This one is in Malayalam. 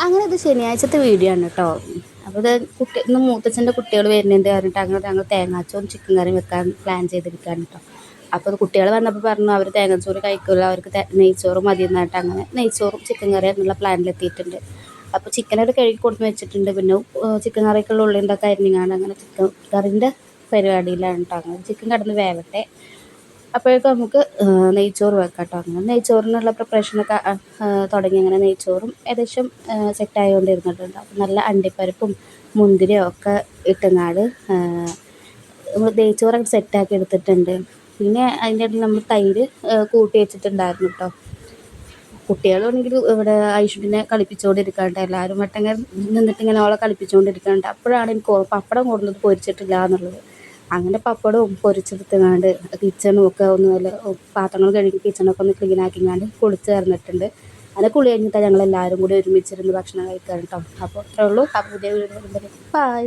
അങ്ങനെ ഇത് ശനിയാഴ്ചത്തെ വീഡിയോ ആണ് കേട്ടോ. അപ്പോൾ ഇത് ഇന്ന് മൂത്തച്ഛൻ്റെ കുട്ടികൾ വരുന്നുണ്ട് പറഞ്ഞിട്ട് അങ്ങനെ ഞങ്ങൾ തേങ്ങാച്ചോറും ചിക്കൻ കറിയും വെക്കാൻ പ്ലാൻ ചെയ്തിരിക്കുകയാണ് കേട്ടോ. അപ്പോൾ അത് കുട്ടികൾ വന്നപ്പോൾ പറഞ്ഞു അവർ തേങ്ങാച്ചോറ് കഴിക്കില്ല, അവർക്ക് നെയ്ച്ചോറ് മതി എന്നിട്ട് അങ്ങനെ നെയ്ച്ചോറും ചിക്കൻ കറിയും എന്നുള്ള പ്ലാനിലെത്തിയിട്ടുണ്ട്. അപ്പോൾ ചിക്കനൊക്കെ കഴുകി കൊടുത്ത് വെച്ചിട്ടുണ്ട്. പിന്നെ ചിക്കൻ കറിക്കുള്ള ഉള്ളി എന്തൊക്കെ അരിഞ്ഞാണ് അങ്ങനെ ചിക്കൻ കറിൻ്റെ പരിപാടിയിലാണ് കേട്ടോ. അങ്ങനെ ചിക്കൻ കിടന്ന് വേവട്ടെ, അപ്പോഴേക്കും നമുക്ക് നെയ്ച്ചോറ് വെക്കാം കേട്ടോ. അങ്ങനെ നെയ്ച്ചോറിനുള്ള പ്രിപ്പറേഷനൊക്കെ തുടങ്ങി. അങ്ങനെ നെയ്ച്ചോറും ഏകദേശം സെറ്റായിക്കൊണ്ടിരുന്നിട്ടുണ്ട്. അപ്പം നല്ല അണ്ടിപ്പരിപ്പും മുന്തിരിയും ഒക്കെ ഇട്ടുങ്ങാട് നെയ്ച്ചോറൊക്കെ സെറ്റാക്കി എടുത്തിട്ടുണ്ട്. പിന്നെ അതിൻ്റെ ഇടയിൽ നമ്മൾ തൈര് കൂട്ടി വെച്ചിട്ടുണ്ടായിരുന്നു കേട്ടോ. കുട്ടികളാണെങ്കിൽ ഇവിടെ ഐഷുവിനെ കളിപ്പിച്ചുകൊണ്ടിരിക്കാണ്ട് എല്ലാവരും വട്ടങ്ങനെ നിന്നിട്ടിങ്ങനെ അവളെ കളിപ്പിച്ചുകൊണ്ടിരിക്കാണ്ട്. അപ്പോഴാണ് എനിക്ക് പപ്പടം കൊടുക്കുന്നത് പൊരിച്ചിട്ടില്ല എന്നുള്ളത്. അങ്ങനെ പപ്പടവും പൊരിച്ചെടുത്തങ്ങാണ്ട് കിച്ചണും ഒക്കെ ഒന്ന് നല്ല പാത്രങ്ങൾ കഴുകി കിച്ചണൊക്കെ ഒന്ന് ക്ലീൻ ആക്കിങ്ങാണ്ട് കുളിച്ച് ചേർന്നിട്ടുണ്ട്. അങ്ങനെ കുളി കഴിഞ്ഞിട്ടാണ് ഞങ്ങളെല്ലാവരും കൂടി ഒരുമിച്ചിരുന്ന് ഭക്ഷണം കഴിക്കാൻ കേട്ടോ. അപ്പോൾ അത്രേ ഉള്ളൂ. ആ പുതിയ വീഡിയോ വരുമ്പോൾ ബൈ.